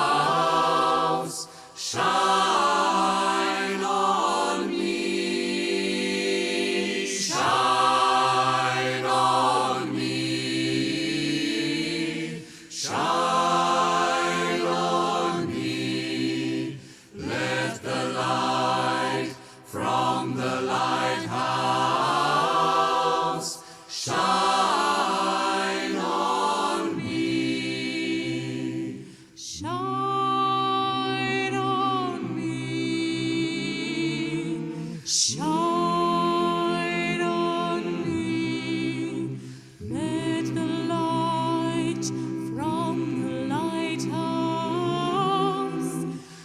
lighthouse, shine on me, shine on me, shine on me. Let the light from the lighthouse shine on me, shine on me, shine on me. Let the light from the lighthouse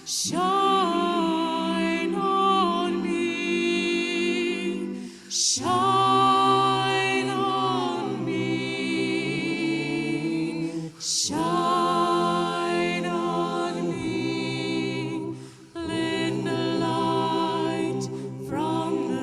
shine on me, shine on me, shine on me. Let the light from the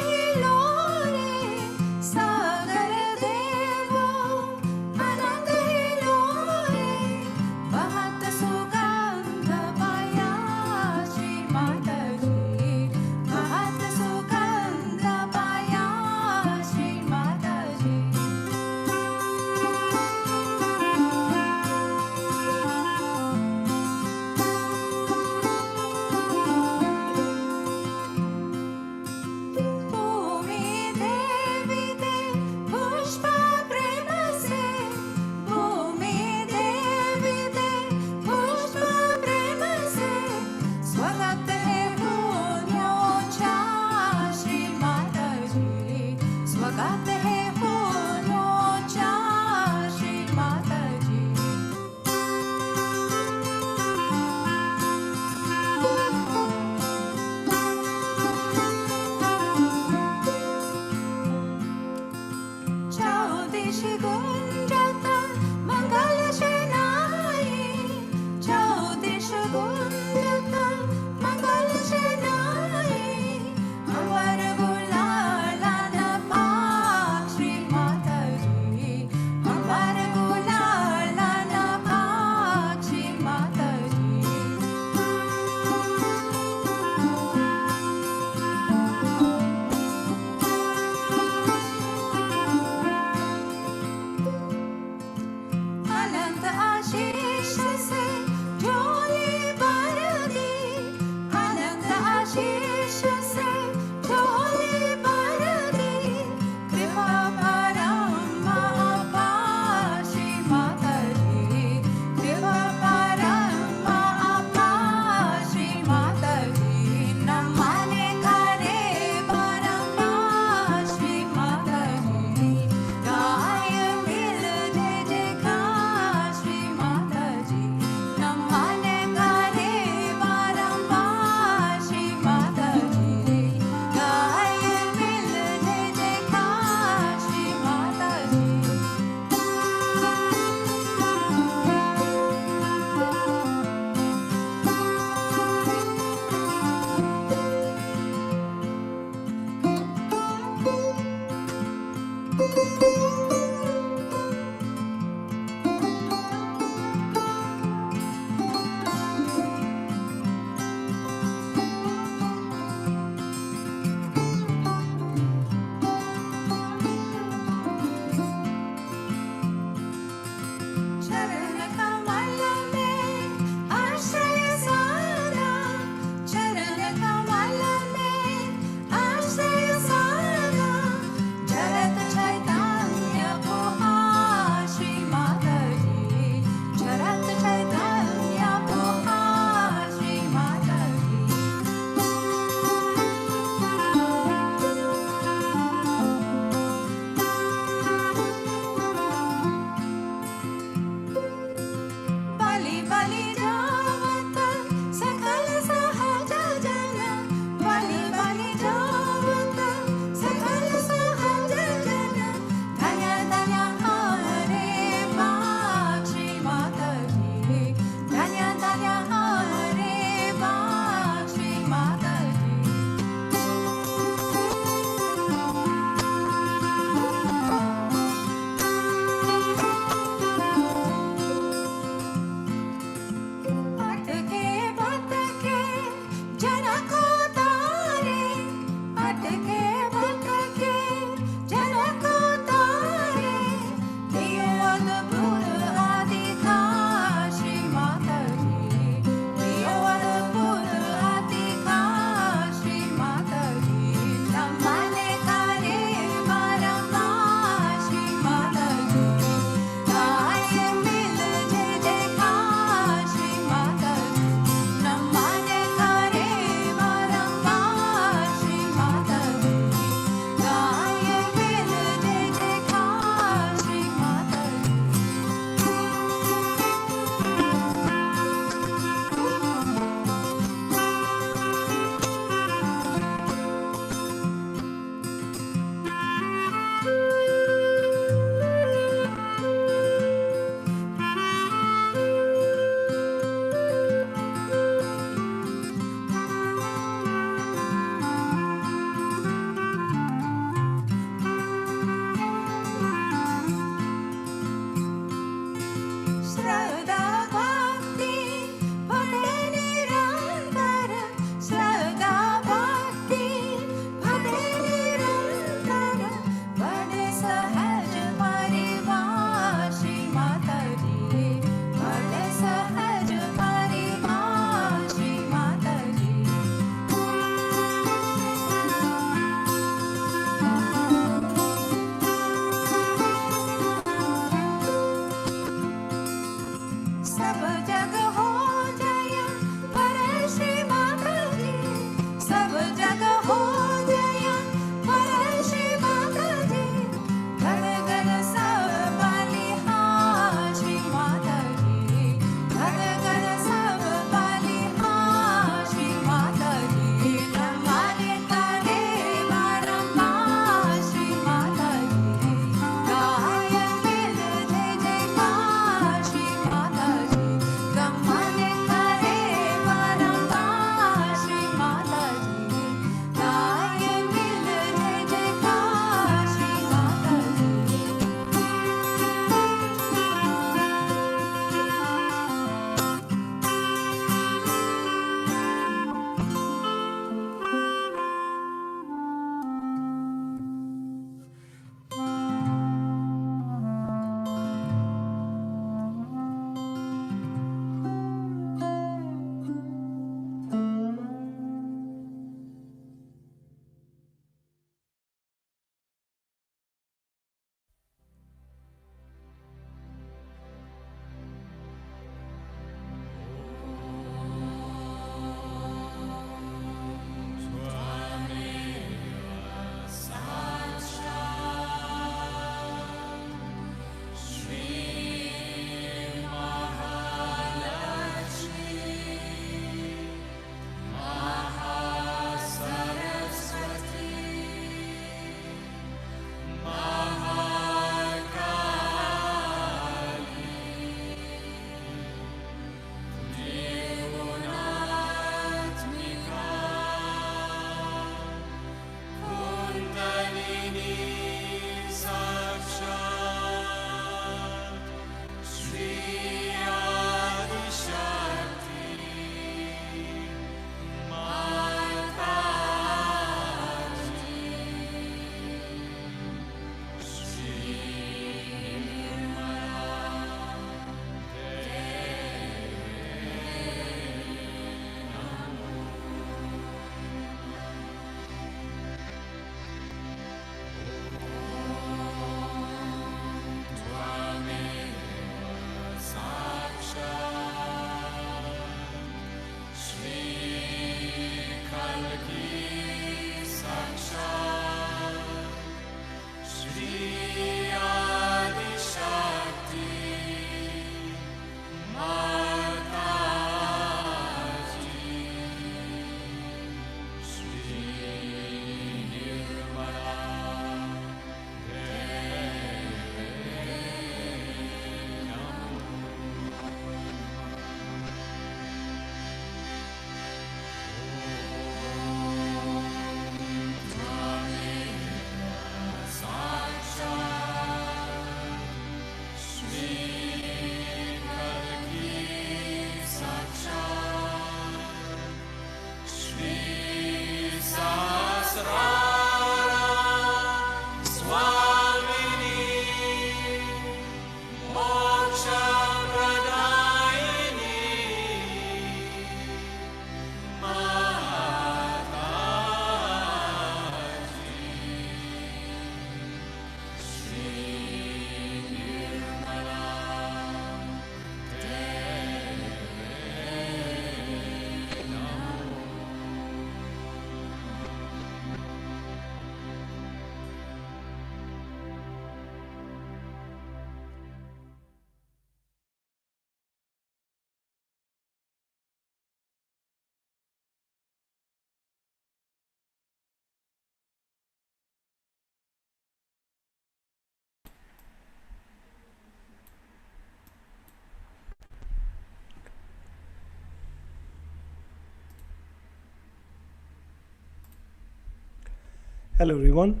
Hello, everyone.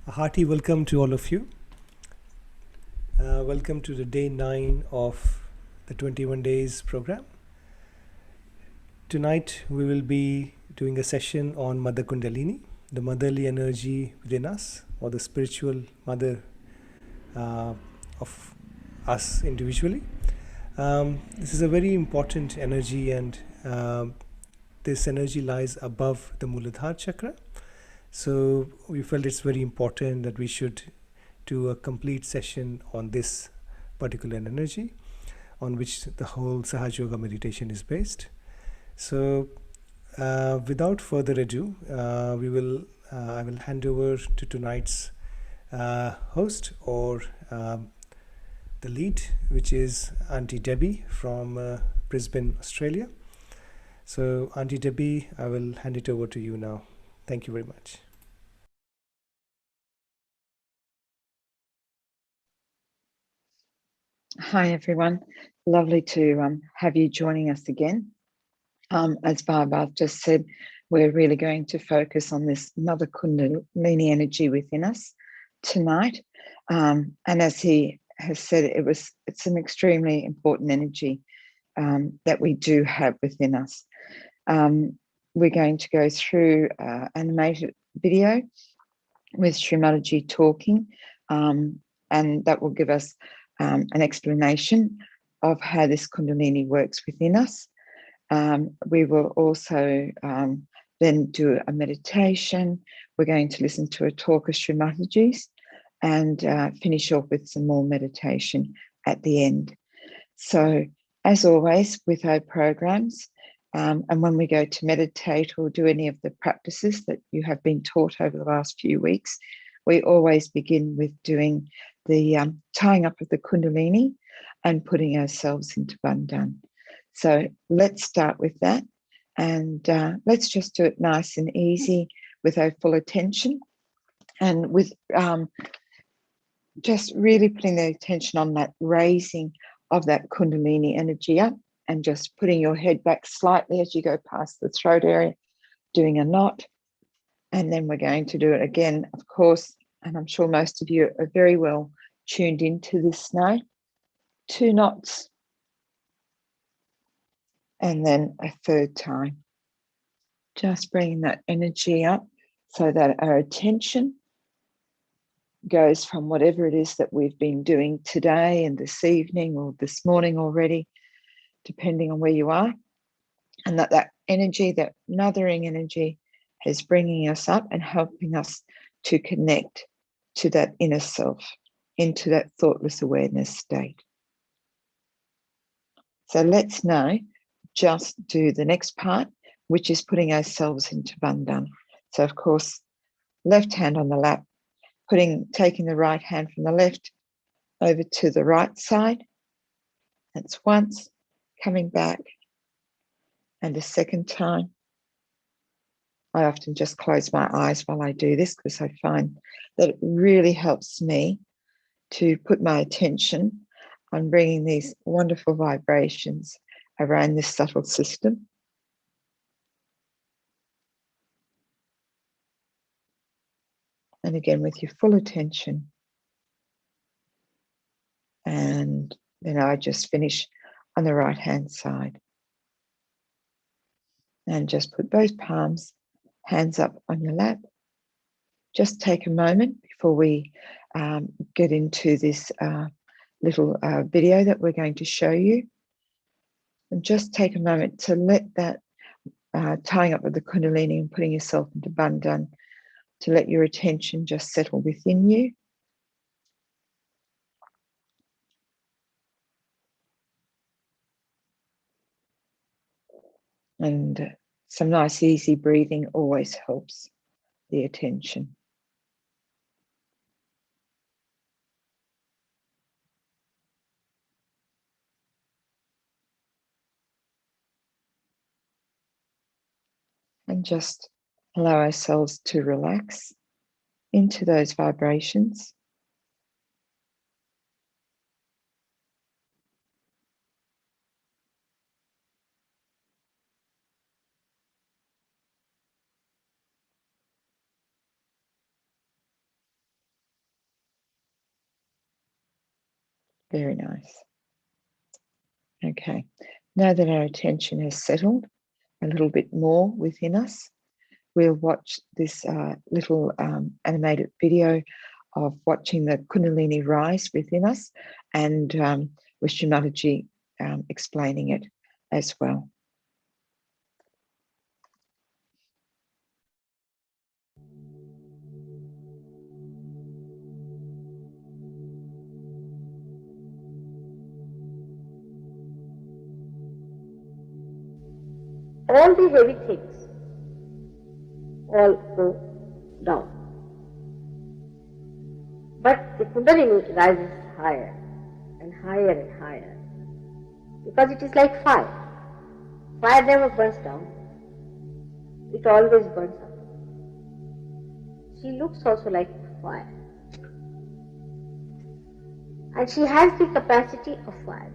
A hearty welcome to all of you. Welcome to the day 9 of the 21 days program. Tonight, we will be doing a session on Mother Kundalini, the motherly energy within us, or the spiritual mother of us individually. This is a very important energy, and this energy lies above the Muladhara chakra. So we felt it's very important that we should do a complete session on this particular energy, on which the whole Sahaj Yoga meditation is based. So without further ado, I will hand over to tonight's host, or the lead, which is Auntie Debbie from Brisbane, Australia. So Auntie Debbie, I will hand it over to you now. Thank you very much. Hi, everyone. Lovely to have you joining us again. As Barbara just said, we're really going to focus on this Mother Kundalini energy within us tonight. And as he has said, it's an extremely important energy that we do have within us. We're going to go through an animated video with Shri Mataji talking, and that will give us an explanation of how this Kundalini works within us. We will also then do a meditation. We're going to listen to a talk of Shri Mataji's and finish off with some more meditation at the end. So, as always with our programs, and when we go to meditate or do any of the practices that you have been taught over the last few weeks, we always begin with doing the tying up of the Kundalini and putting ourselves into Bandhan. So let's start with that, and let's just do it nice and easy with our full attention, and with just really putting the attention on that raising of that Kundalini energy up, and just putting your head back slightly as you go past the throat area, doing a knot. And then we're going to do it again, of course, and I'm sure most of you are very well tuned into this now. 2 knots, and then a third time. Just bringing that energy up so that our attention goes from whatever it is that we've been doing today and this evening or this morning already, depending on where you are, and that energy, that mothering energy, is bringing us up and helping us to connect to that inner self, into that thoughtless awareness state. So let's now just do the next part, which is putting ourselves into Bandhan. So, of course, left hand on the lap, taking the right hand from the left over to the right side. That's once, coming back, and a second time. I often just close my eyes while I do this, because I find that it really helps me to put my attention on bringing these wonderful vibrations around this subtle system. And again, with your full attention. And then I just finish on the right hand side. And just put both palms, hands up on your lap. Just take a moment before we get into this little video that we're going to show you. And just take a moment to let that tying up with the Kundalini and putting yourself into Bandhan, to let your attention just settle within you. And some nice easy breathing always helps the attention. And just allow ourselves to relax into those vibrations. Very nice. Okay. Now that our attention has settled a little bit more within us, we'll watch this little animated video of watching the Kundalini rise within us, and with Shri Mataji explaining it as well. All the heavy things all go down. But the Kundalini rises higher and higher and higher, because it is like fire. Fire never burns down, it always burns up. She looks also like fire, and she has the capacity of fire.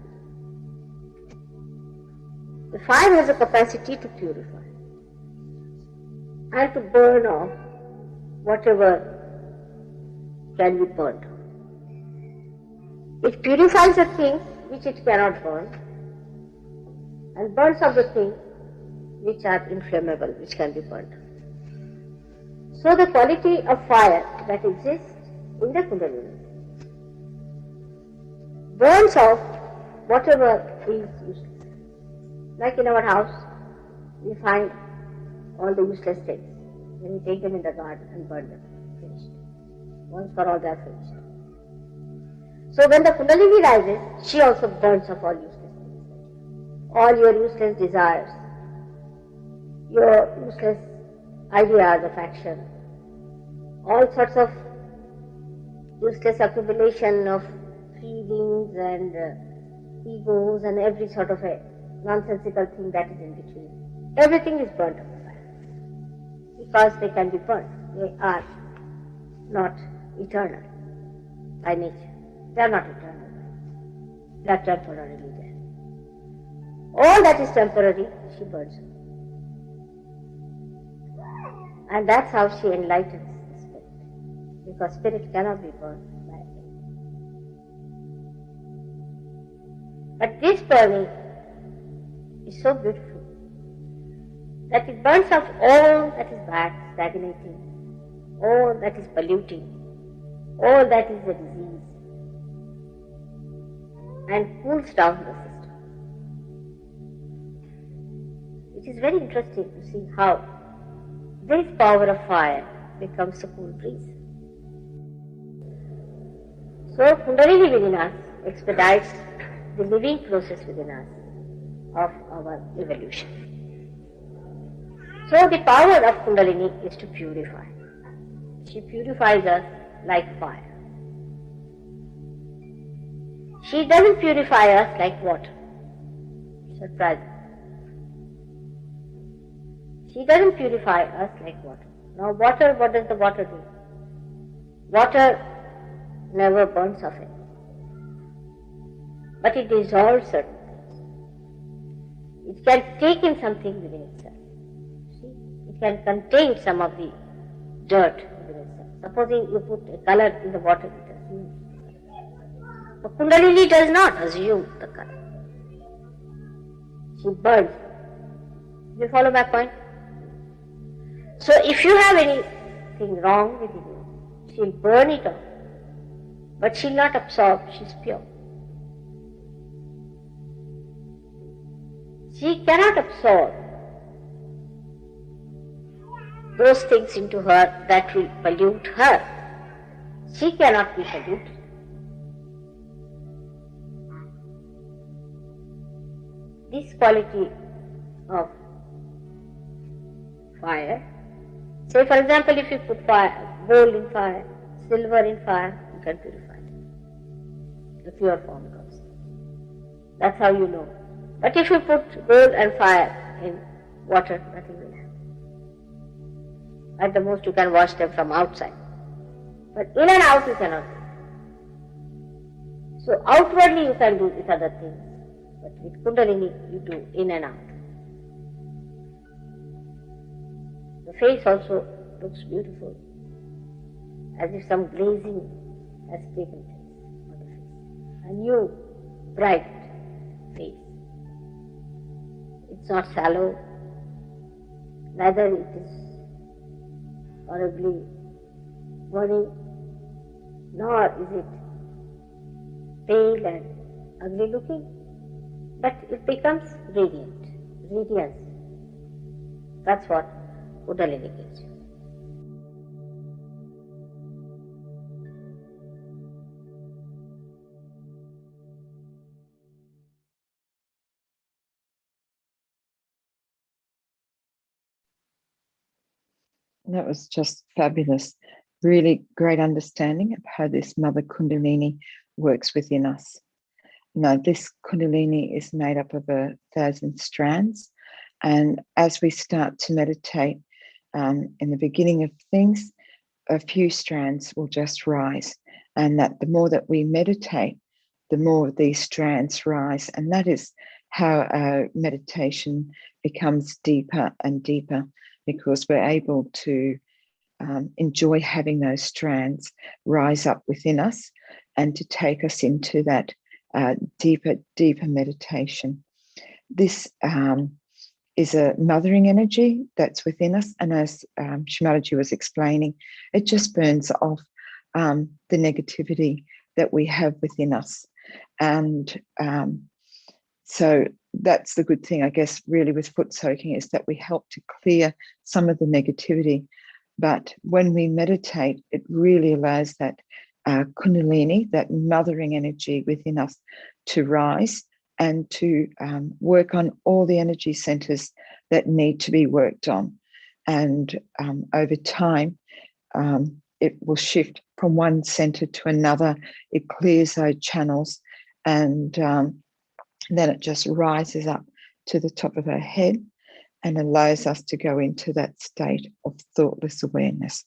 The fire has a capacity to purify and to burn off whatever can be burned. It purifies the things which it cannot burn and burns off the things which are inflammable, which can be burned. So the quality of fire that exists in the Kundalini burns off whatever is useless. Like in our house, we find all the useless things. Then we take them in the garden and burn them. Finished. Once for all, they are finished. So when the Kundalini rises, she also burns off all useless things. All your useless desires, your useless ideas of action, all sorts of useless accumulation of feelings and egos and every sort of a nonsensical thing that is in between. Everything is burnt up by fire, because they can be burnt. They are not eternal by nature. They are not eternal. They are temporarily there. All that is temporary, she burns up. And that's how she enlightens the spirit, because spirit cannot be burned by anything. But this burning is so beautiful that it burns off all that is bad, stagnating, all that is polluting, all that is a disease, and cools down the system. It is very interesting to see how this power of fire becomes a cool breeze. So Kundalini within us expedites the living process within us of our evolution. So the power of Kundalini is to purify. She purifies us like fire. She doesn't purify us like water. Surprising. She doesn't purify us like water. Now water, what does the water do? Water never burns off it, but it dissolves certain things. It can take in something within itself. See? It can contain some of the dirt within itself. Supposing you put a color in the water, it assumes. But Kundalini does not assume the color. She burns. You follow my point? So if you have anything wrong with you, she'll burn it off. But she'll not absorb, she's pure. She cannot absorb those things into her that will pollute her. She cannot be polluted. This quality of fire, say for example, if you put fire, gold in fire, silver in fire, you can purify it. The pure form comes. That's how you know. But if you put gold and fire in water, nothing will happen. At the most you can wash them from outside. But in and out you cannot do. So outwardly you can do with other things. But with Kundalini you do in and out. The face also looks beautiful, as if some glazing has taken place on the face. a new, bright face. It's not shallow, neither it is horribly burning, nor is it pale and ugly looking, but it becomes radiant, radiance. That's what Kundalini gives you. That was just fabulous. Really great understanding of how this Mother Kundalini works within us. Now, this Kundalini is made up of 1,000 strands. And as we start to meditate in the beginning of things, a few strands will just rise. And that the more that we meditate, the more these strands rise. And that is how our meditation becomes deeper and deeper, because we're able to enjoy having those strands rise up within us and to take us into that deeper meditation. This is a mothering energy that's within us. And as Shri Mataji was explaining, it just burns off the negativity that we have within us. And so that's the good thing, I guess, really with foot soaking, is that we help to clear some of the negativity. But when we meditate, it really allows that Kundalini, that mothering energy within us, to rise and to work on all the energy centers that need to be worked on. And over time, it will shift from one center to another. It clears those channels, and then it just rises up to the top of our head and allows us to go into that state of thoughtless awareness.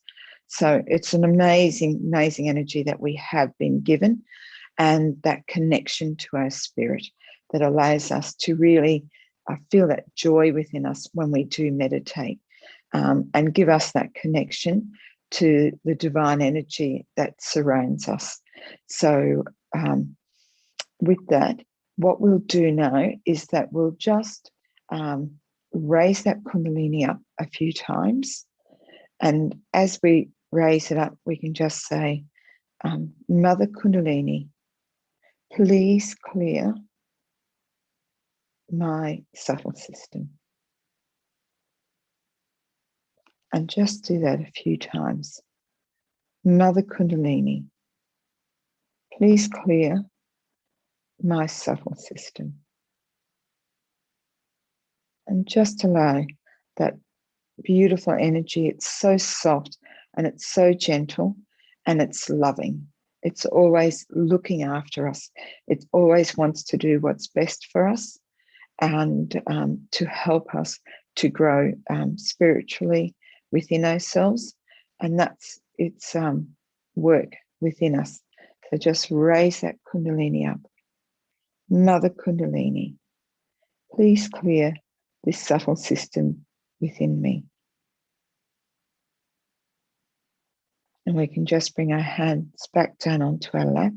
So it's an amazing, amazing energy that we have been given, and that connection to our spirit that allows us to really feel that joy within us when we do meditate, and give us that connection to the divine energy that surrounds us. So with that, what we'll do now is that we'll just raise that Kundalini up a few times. And as we raise it up, we can just say, Mother Kundalini, please clear my subtle system. And just do that a few times. Mother Kundalini, please clear my subtle system. And just allow that beautiful energy. It's so soft and it's so gentle and it's loving. It's always looking after us. It always wants to do what's best for us, and to help us to grow spiritually within ourselves. And that's its work within us. So just raise that Kundalini up. Mother Kundalini, please clear this subtle system within me. And we can just bring our hands back down onto our lap.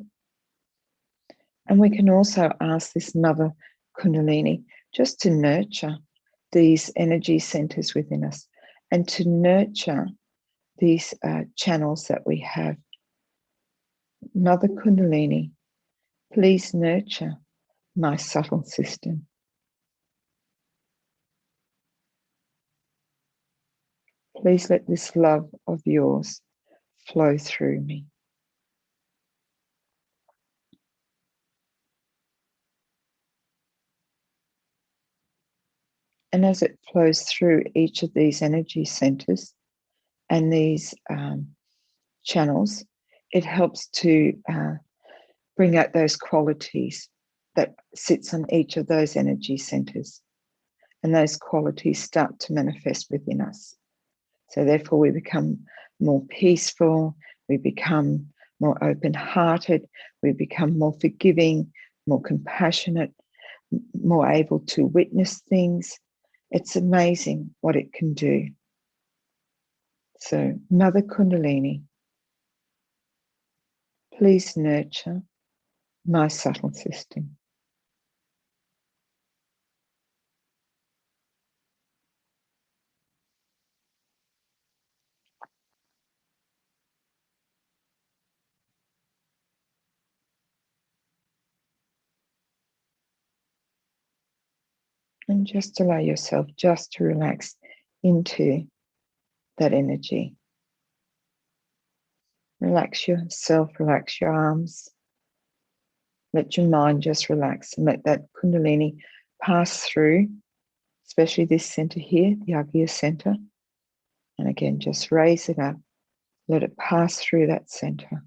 And we can also ask this Mother Kundalini just to nurture these energy centers within us, and to nurture these channels that we have. Mother Kundalini, please nurture my subtle system. Please let this love of yours flow through me. And as it flows through each of these energy centers and these channels, it helps to bring out those qualities that sits on each of those energy centers. And those qualities start to manifest within us. So therefore we become more peaceful, we become more open-hearted, we become more forgiving, more compassionate, more able to witness things. It's amazing what it can do. So Mother Kundalini, please nurture my subtle system. And just allow yourself just to relax into that energy. Relax yourself, relax your arms. Let your mind just relax and let that Kundalini pass through, especially this center here, the Agya center. And again, just raise it up. Let it pass through that center,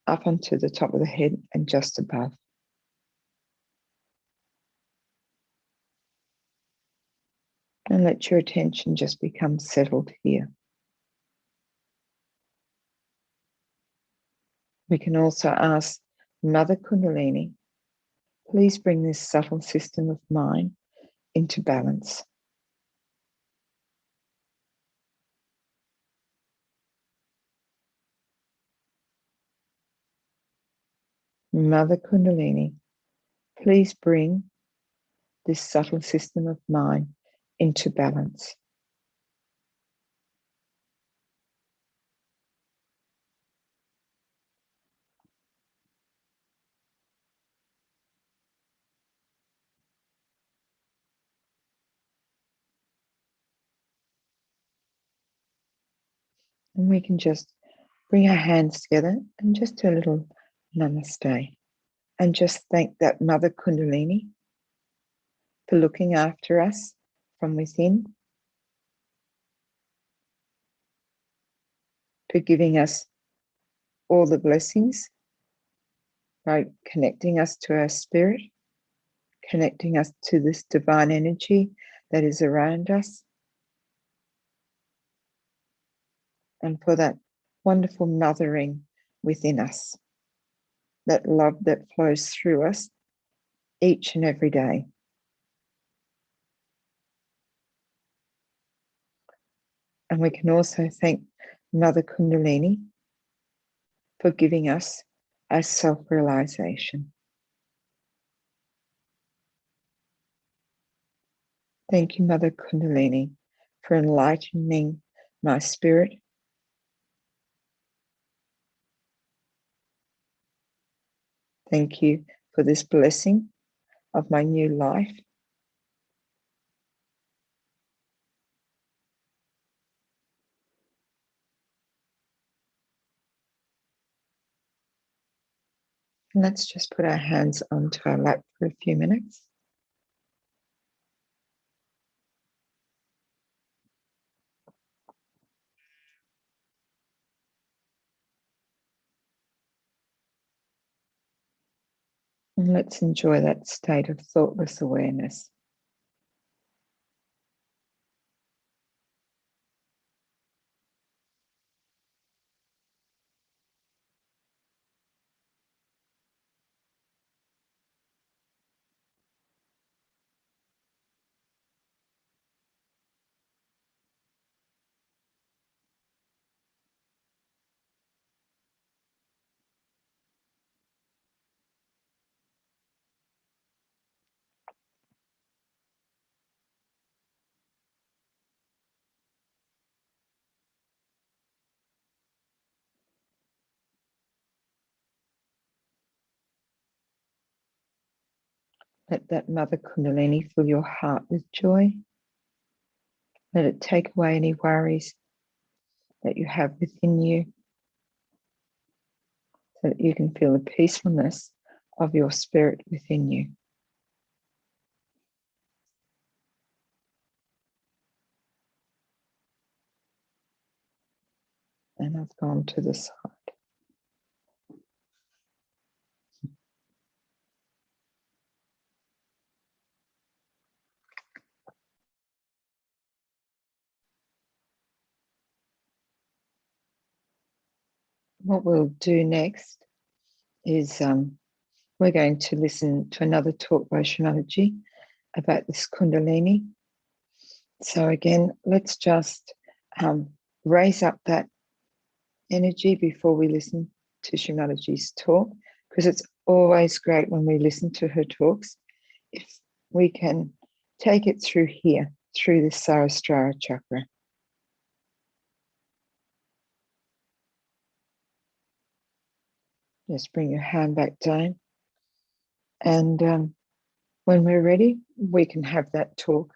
up onto the top of the head and just above. And let your attention just become settled here. We can also ask Mother Kundalini, please bring this subtle system of mine into balance. Mother Kundalini, please bring this subtle system of mine into balance. And we can just bring our hands together and just do a little namaste. And just thank that Mother Kundalini for looking after us from within, for giving us all the blessings by connecting us to our spirit, connecting us to this divine energy that is around us, and for that wonderful mothering within us, that love that flows through us each and every day. And we can also thank Mother Kundalini for giving us our self-realization. Thank you, Mother Kundalini, for enlightening my spirit. Thank you for this blessing of my new life. And let's just put our hands onto our lap for a few minutes. And let's enjoy that state of thoughtless awareness. Let that Mother Kundalini fill your heart with joy. Let it take away any worries that you have within you, so that you can feel the peacefulness of your spirit within you. And I've gone to the side. What we'll do next is we're going to listen to another talk by Shri Mataji about this Kundalini. So again, let's just raise up that energy before we listen to Shri Mataji's talk, because it's always great when we listen to her talks if we can take it through here, through this Sahasrara chakra. Just bring your hand back down. And when we're ready, we can have that talk.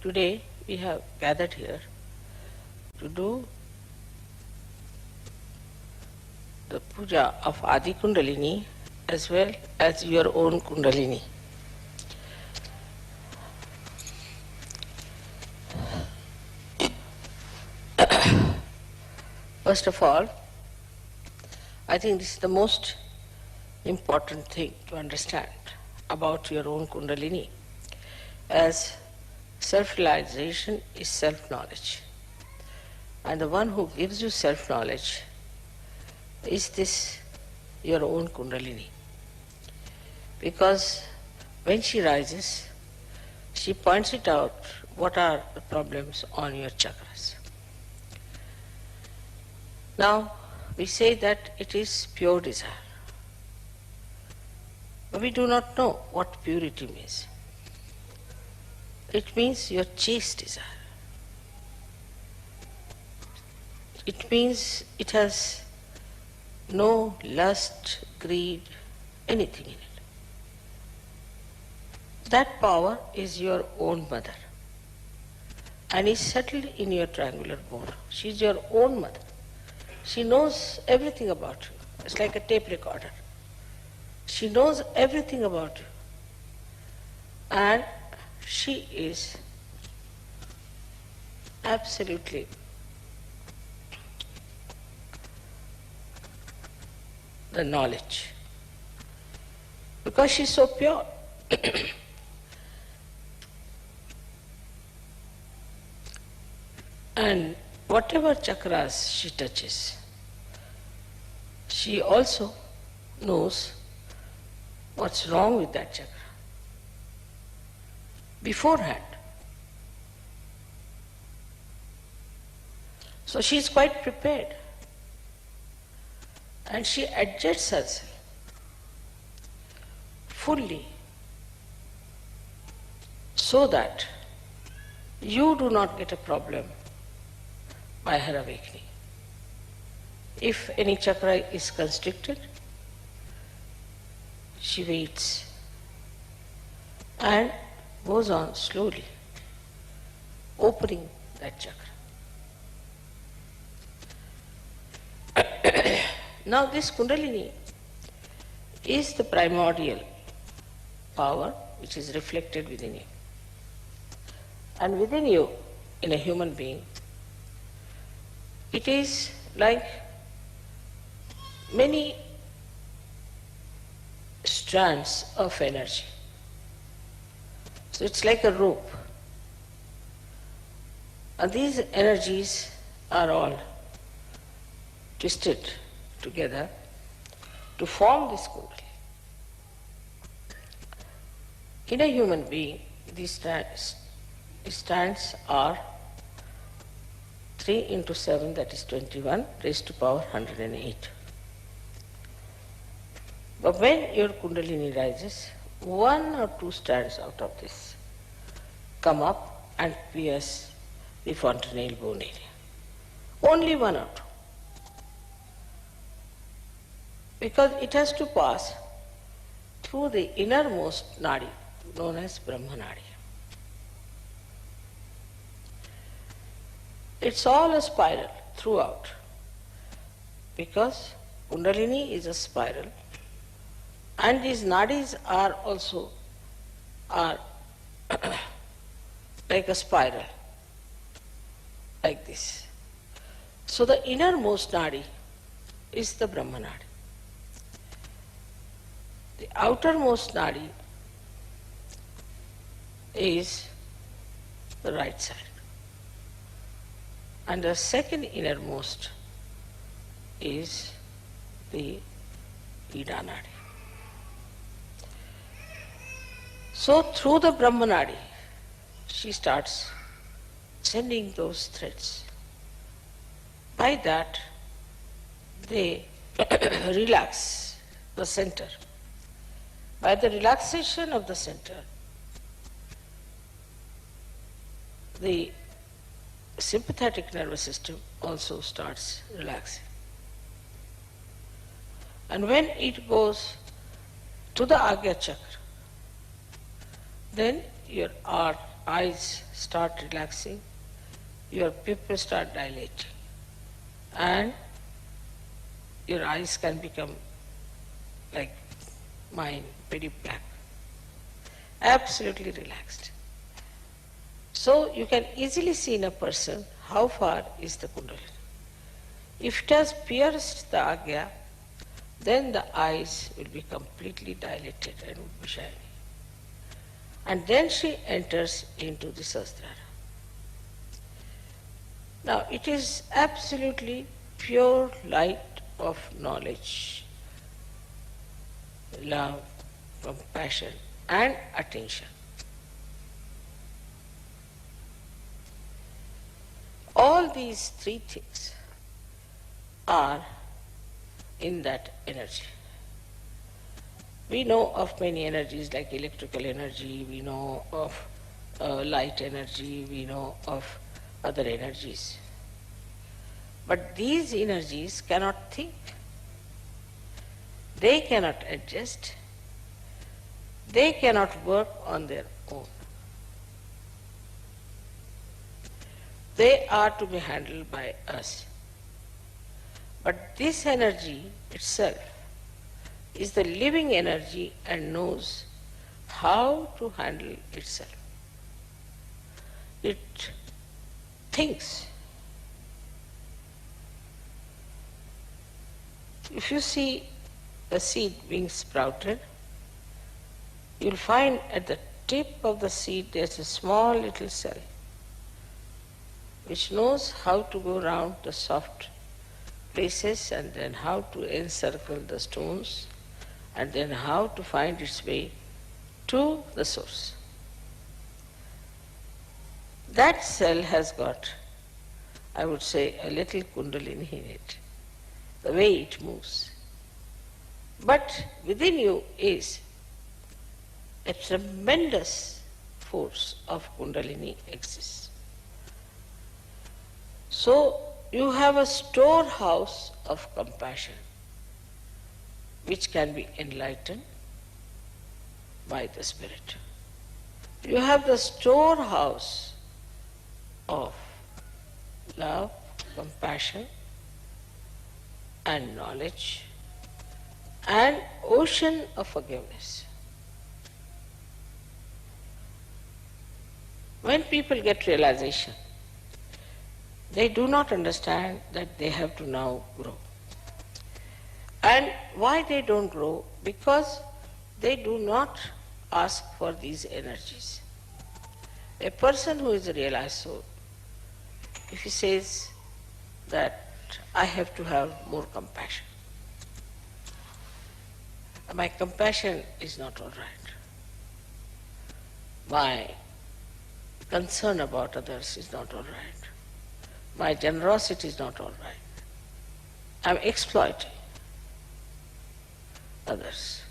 Today we have gathered here to do the puja of Adi Kundalini as well as your own Kundalini. First of all, I think this is the most important thing to understand about your own Kundalini, as self-realization is self-knowledge. And the one who gives you self-knowledge is this your own Kundalini. Because when she rises, she points it out what are the problems on your chakras. Now, we say that it is pure desire. But we do not know what purity means. It means your chaste desire. It means it has no lust, greed, anything in it. That power is your own mother and is settled in your triangular bone. She is your own mother. She knows everything about you. It's like a tape recorder. She knows everything about you. And she is absolutely the knowledge. Because she is so pure. And whatever chakras she touches, she also knows what's wrong with that chakra beforehand. So she is quite prepared and she adjusts herself fully so that you do not get a problem by her awakening. If any chakra is constricted, she waits and goes on slowly, opening that chakra. Now this Kundalini is the primordial power which is reflected within you. And within you, in a human being, it is like many strands of energy. So it's like a rope. And these energies are all twisted together to form this Kundalini. In a human being, these strands are 3 into 7, that is 21, raised to power 108. But when your Kundalini rises, 1 or 2 strands out of this come up and pierce the fontanelle bone area. Only 1 or 2. Because it has to pass through the innermost nadi, known as Brahma Nadi. It's all a spiral throughout, because Kundalini is a spiral and these nadis are also like a spiral, like this. So the innermost nadi is the Brahma Nadi. The outermost nadi is the right side. And the second innermost is the Ida Nadi. So through the Brahmanadi, she starts sending those threads. By that, they relax the center. By the relaxation of the center, the sympathetic nervous system also starts relaxing. And when it goes to the Agya Chakra, then your eyes start relaxing, your pupils start dilating, and your eyes can become like mine, very black, absolutely relaxed. So you can easily see in a person how far is the Kundalini. If it has pierced the Agya, then the eyes will be completely dilated and will be shiny. And then she enters into the Sahasrara. Now it is absolutely pure light of knowledge, love, compassion and attention. All these three things are in that energy. We know of many energies like electrical energy, we know of light energy, we know of other energies. But these energies cannot think. They cannot adjust. They cannot work on their own. They are to be handled by us. But this energy itself is the living energy and knows how to handle itself. It thinks. If you see a seed being sprouted, you'll find at the tip of the seed there's a small little cell which knows how to go around the soft places and then how to encircle the stones and then how to find its way to the source. That cell has got, I would say, a little Kundalini in it, the way it moves. But within you is a tremendous force of Kundalini exists. So you have a storehouse of compassion which can be enlightened by the Spirit. You have the storehouse of love, compassion and knowledge and ocean of forgiveness. When people get realization, they do not understand that they have to now grow. And why they don't grow? Because they do not ask for these energies. A person who is a realized soul, if he says that I have to have more compassion, my compassion is not all right. My concern about others is not all right. My generosity is not all right. I'm exploiting others.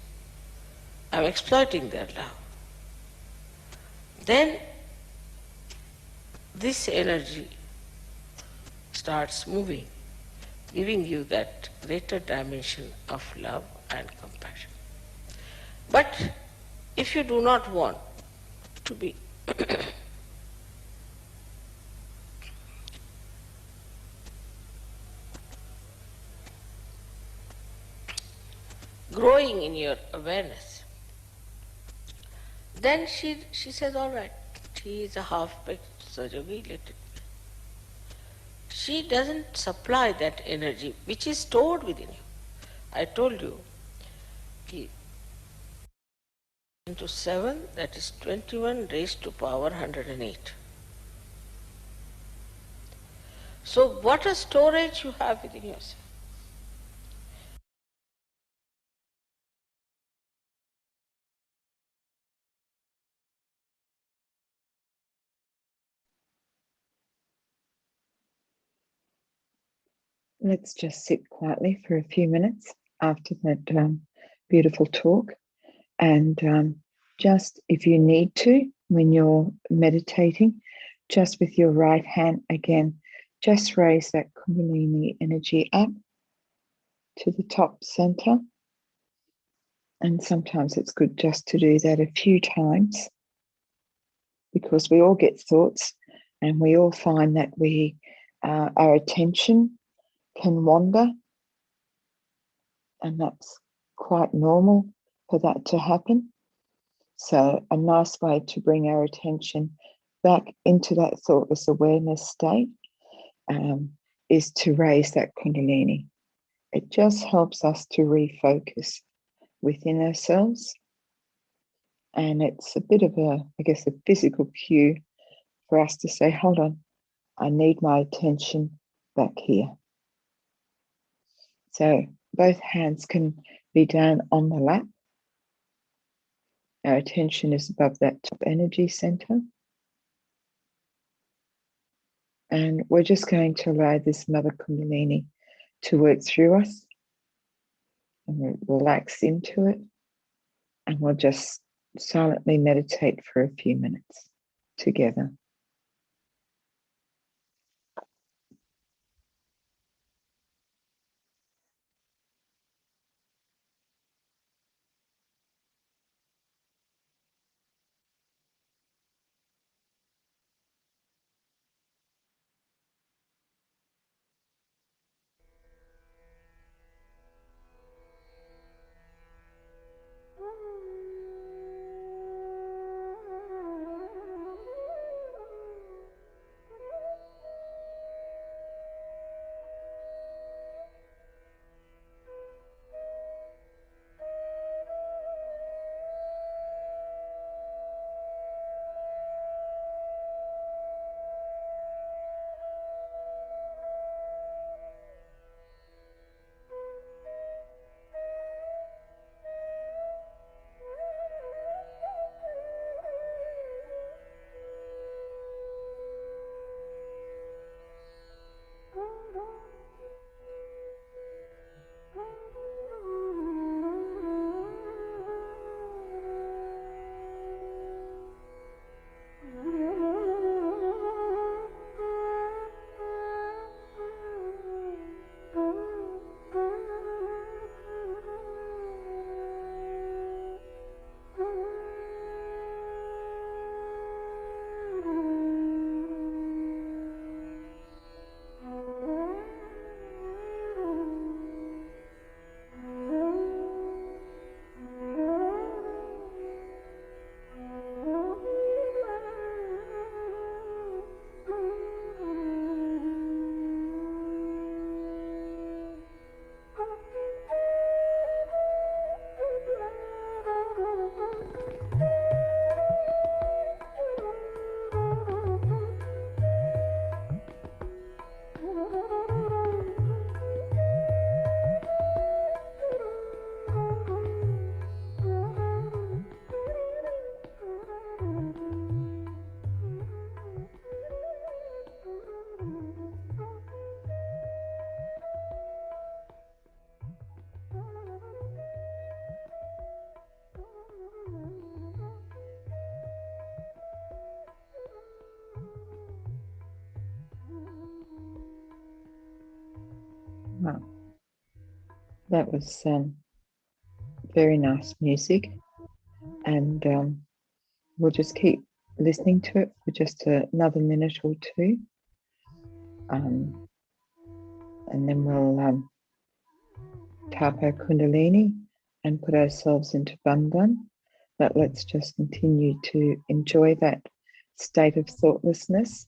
I'm exploiting their love. Then this energy starts moving, giving you that greater dimension of love and compassion. But if you do not want to be growing in your awareness, then she says, all right, she is a half-baked Sajogi, let it be. She doesn't supply that energy which is stored within you. I told you, into 7, that is 21 raised to power 108. So what a storage you have within yourself. let's just sit quietly for a few minutes after that beautiful talk. And just if you need to, when you're meditating, just with your right hand again, just raise that Kundalini energy up to the top center. And sometimes it's good just to do that a few times, because we all get thoughts and we all find that our attention can wander, and that's quite normal for that to happen. So a nice way to bring our attention back into that thoughtless awareness state is to raise that Kundalini. It just helps us to refocus within ourselves. And it's a bit of a physical cue for us to say, hold on, I need my attention back here. So both hands can be down on the lap. Our attention is above that top energy center. And we're just going to allow this Mother Kundalini to work through us. And we'll relax into it. And we'll just silently meditate for a few minutes together. Wow, that was very nice music, and we'll just keep listening to it for just another minute or two, and then we'll tap our Kundalini and put ourselves into Bandhan. But let's just continue to enjoy that state of thoughtlessness.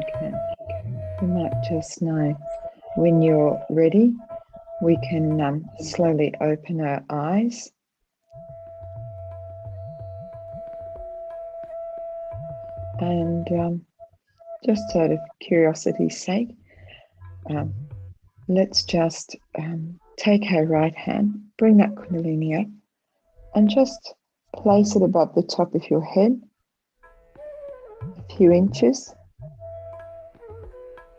Okay. We might just know when you're ready, we can slowly open our eyes. And just out of curiosity's sake, let's just take our right hand, bring that Kundalini up, and just place it above the top of your head, a few inches,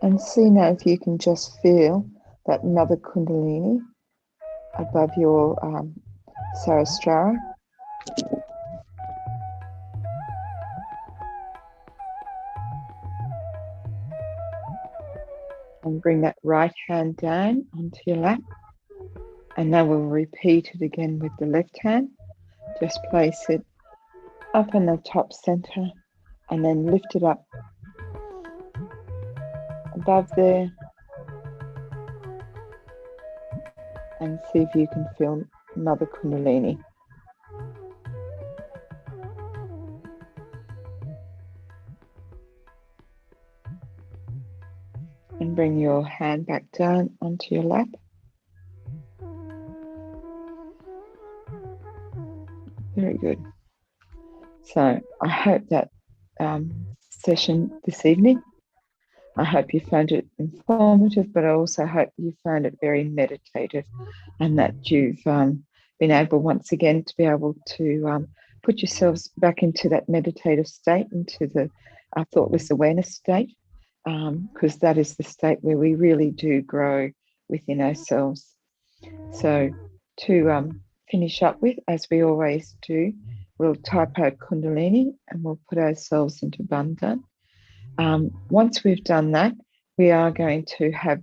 and see now if you can just feel that Mother Kundalini above your Sahasrara. And bring that right hand down onto your lap. And now we'll repeat it again with the left hand. Just place it up in the top center and then lift it up above there. And see if you can feel Mother Kundalini. And bring your hand back down onto your lap. Very good. So I hope that session this evening, I hope you found it informative, but I also hope you found it very meditative and that you've been able once again to be able to put yourselves back into that meditative state, into the thoughtless awareness state, because that is the state where we really do grow within ourselves. So to finish up with, as we always do, we'll type out Kundalini and we'll put ourselves into Bandhan. Once we've done that, we are going to have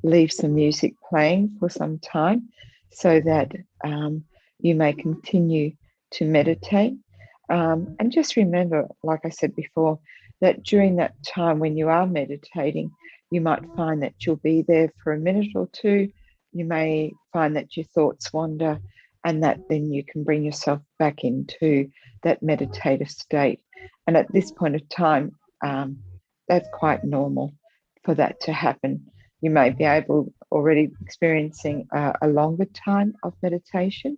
leave some music playing for some time so that you may continue to meditate. And just remember, like I said before, that during that time when you are meditating, you might find that you'll be there for a minute or two. You may find that your thoughts wander, and that then you can bring yourself back into that meditative state. And at this point of time, that's quite normal for that to happen. You may be already experiencing a longer time of meditation,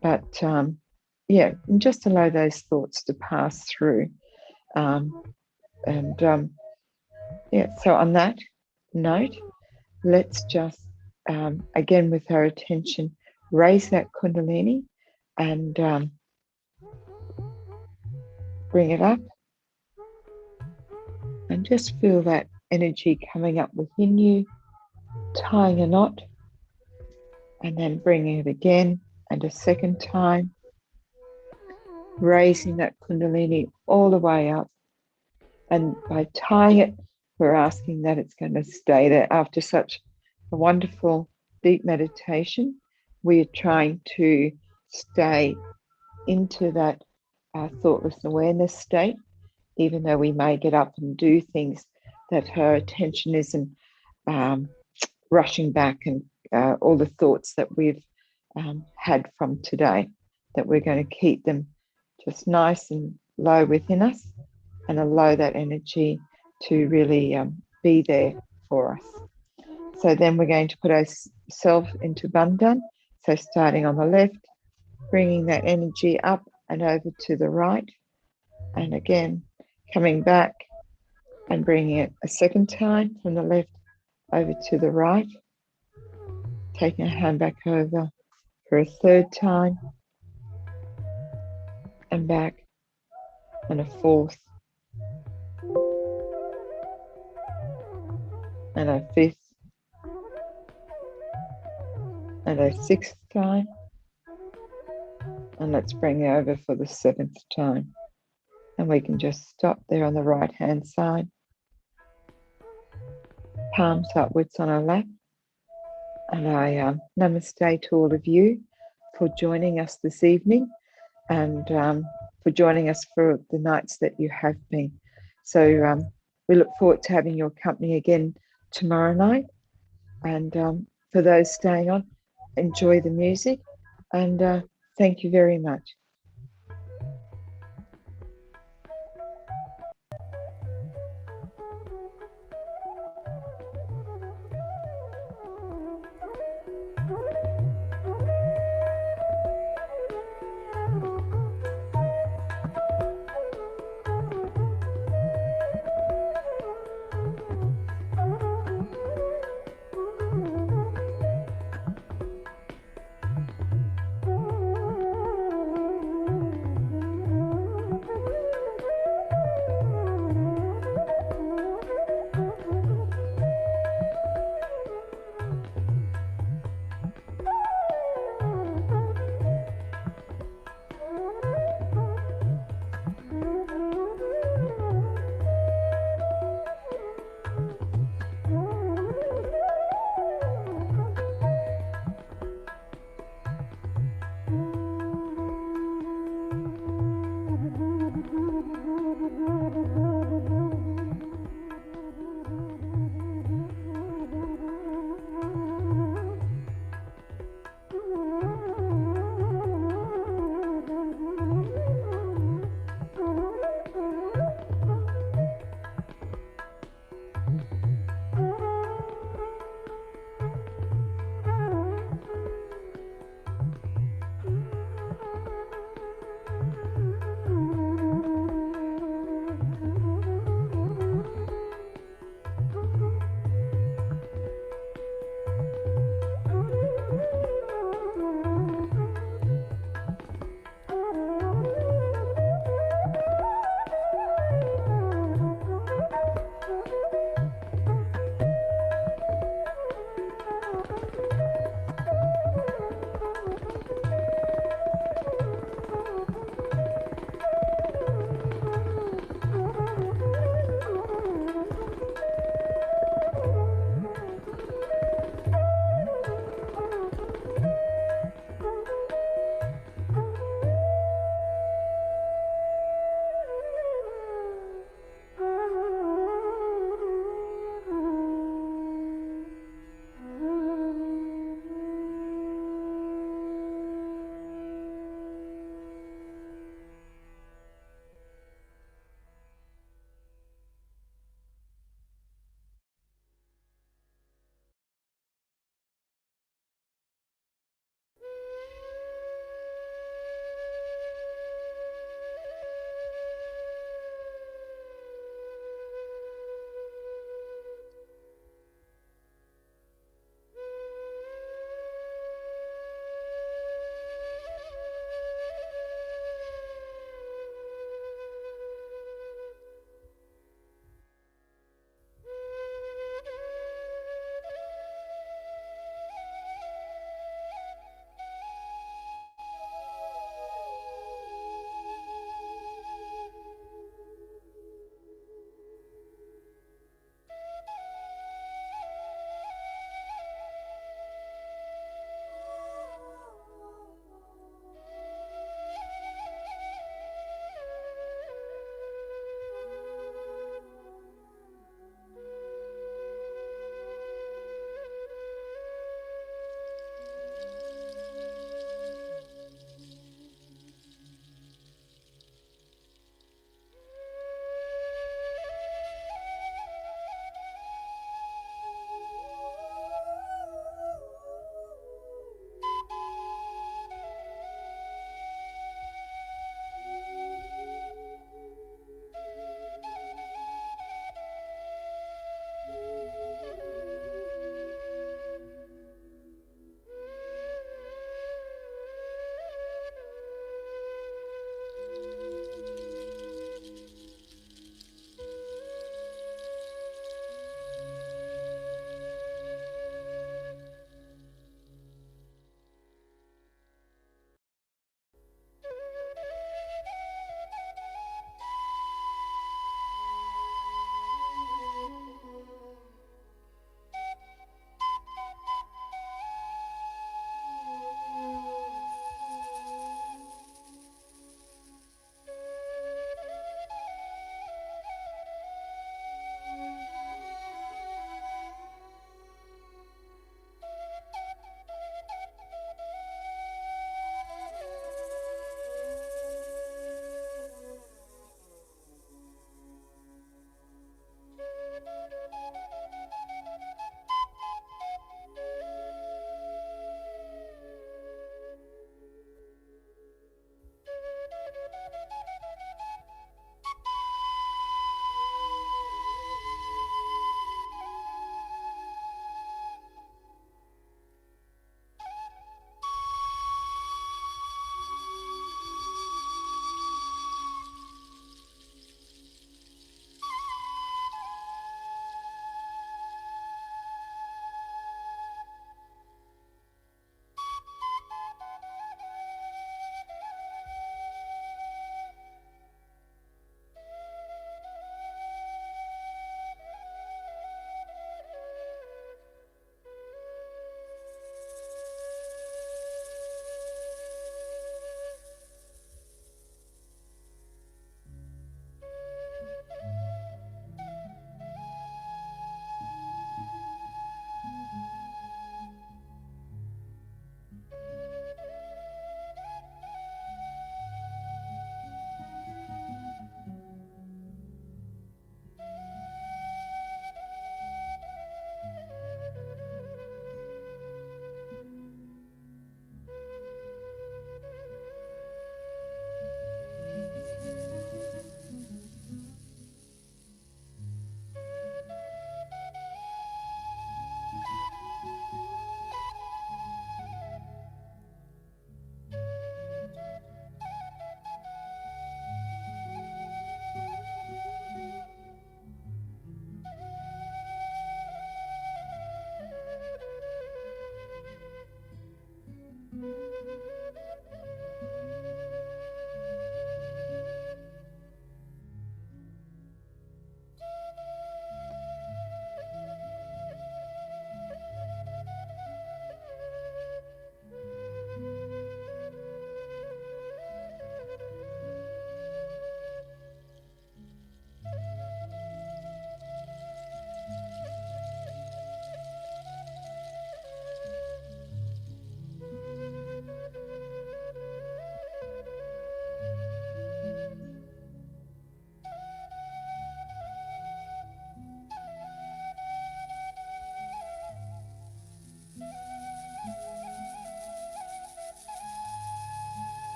but yeah, and just allow those thoughts to pass through. Yeah, so on that note, let's just again with our attention raise that Kundalini and bring it up, and just feel that energy coming up within you, tying a knot, and then bringing it again, and a second time, raising that Kundalini all the way up. And by tying it, we're asking that it's going to stay there. After such a wonderful deep meditation, we are trying to stay into that thoughtless awareness state, even though we may get up and do things that her attention isn't rushing back, and all the thoughts that we've had from today, that we're going to keep them just nice and low within us and allow that energy to really be there for us. So then we're going to put ourselves into Bandhan. So starting on the left, bringing that energy up and over to the right, and again coming back and bringing it a second time from the left over to the right, taking a hand back over for a third time and back, and a fourth and a fifth and a sixth time, and let's bring it over for the seventh time. And we can just stop there on the right hand side, palms upwards on our lap. And I namaste to all of you for joining us this evening, and for joining us for the nights that you have been. So we look forward to having your company again tomorrow night. And for those staying on, enjoy the music, and thank you very much.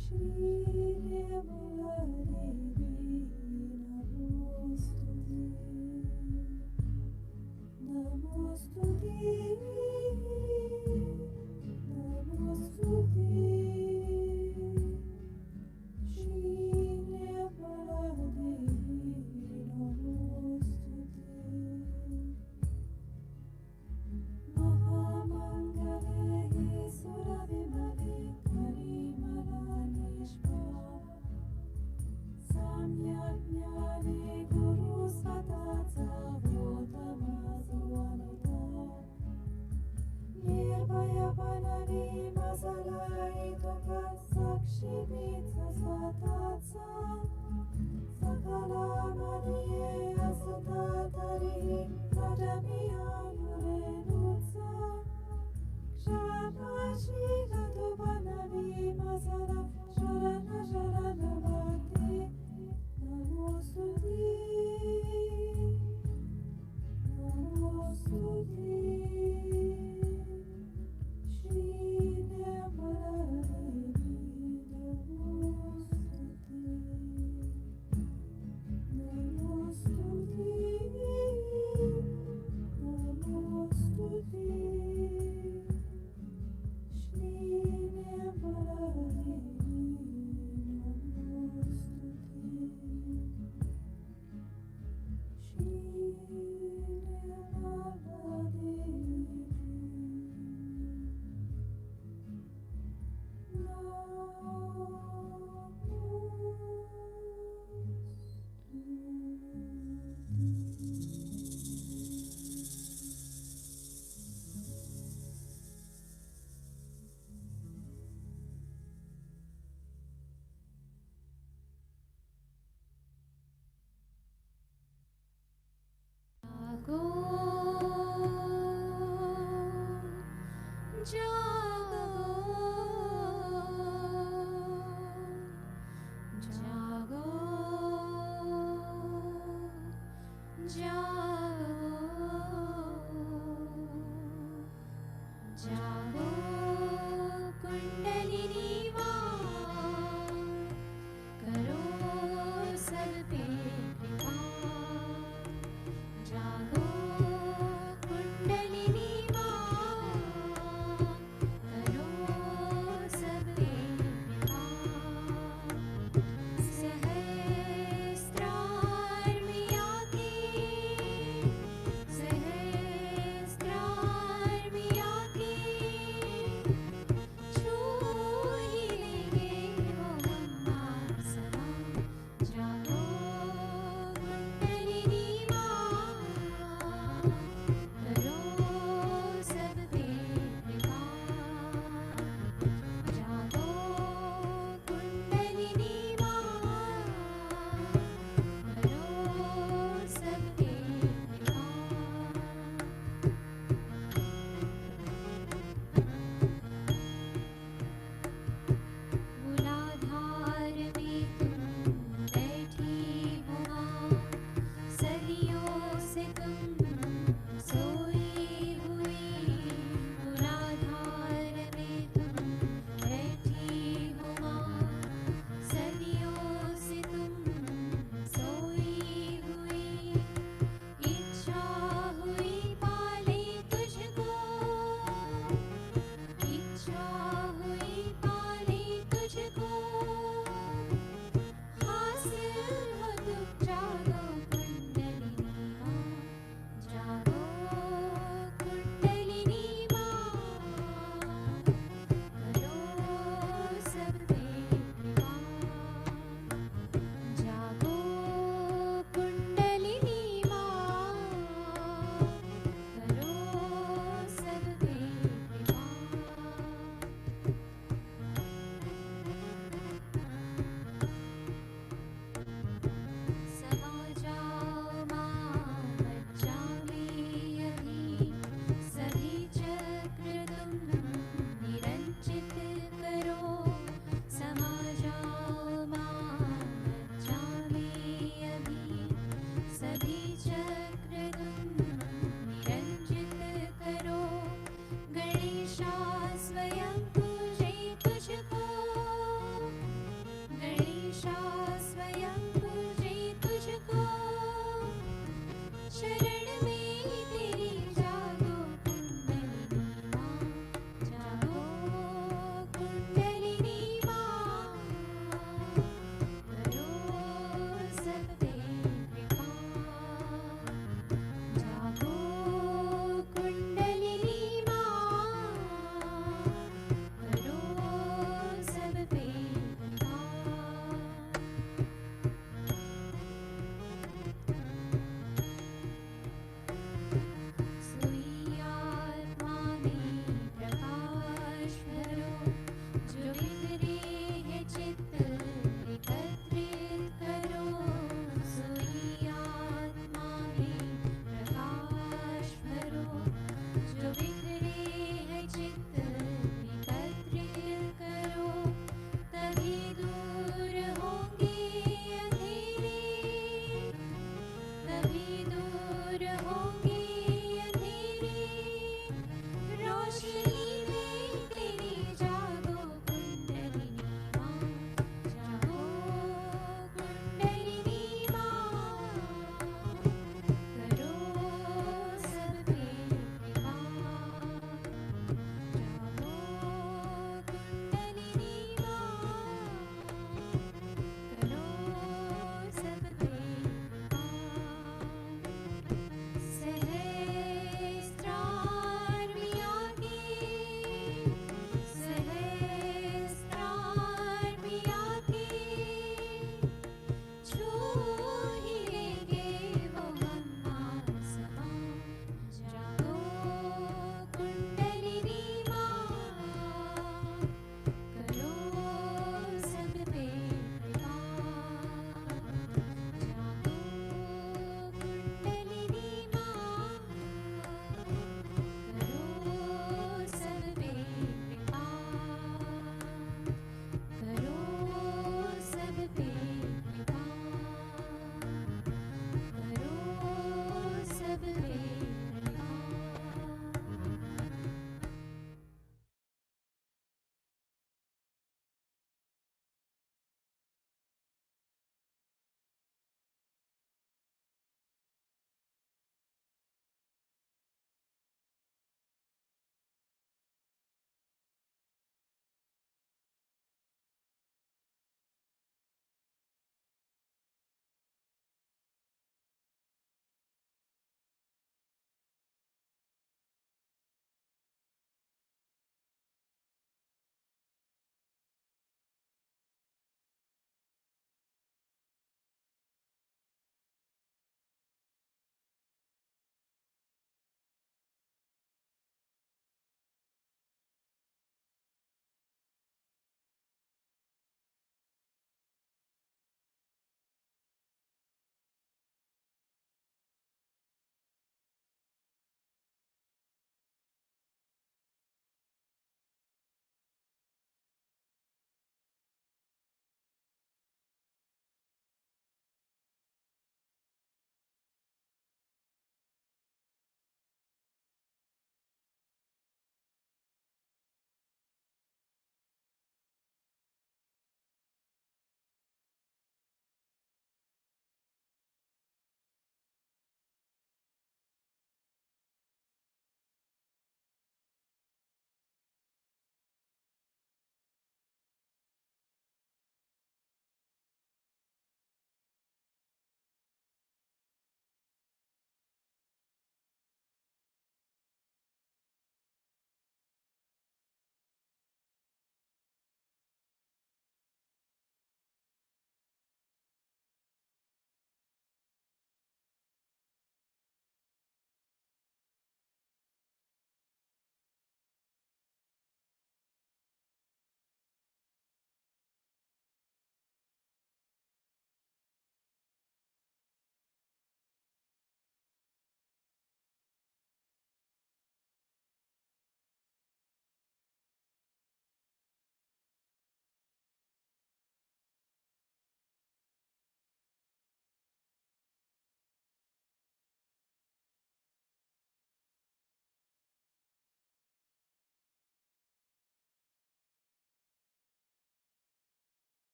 Shri Nirmala Devi, Namostute, Namostute, Shri Nirmala Devi, Namostute. Mahamangale Suravimale Karimalanishma Samyajnane Guru Svatata Vodamazuanuta Nirvaya Vanani Masalai Toka Sakshimita Svatata Sakala Maniye Asatatari Radamiyanurenutsa Kshamashri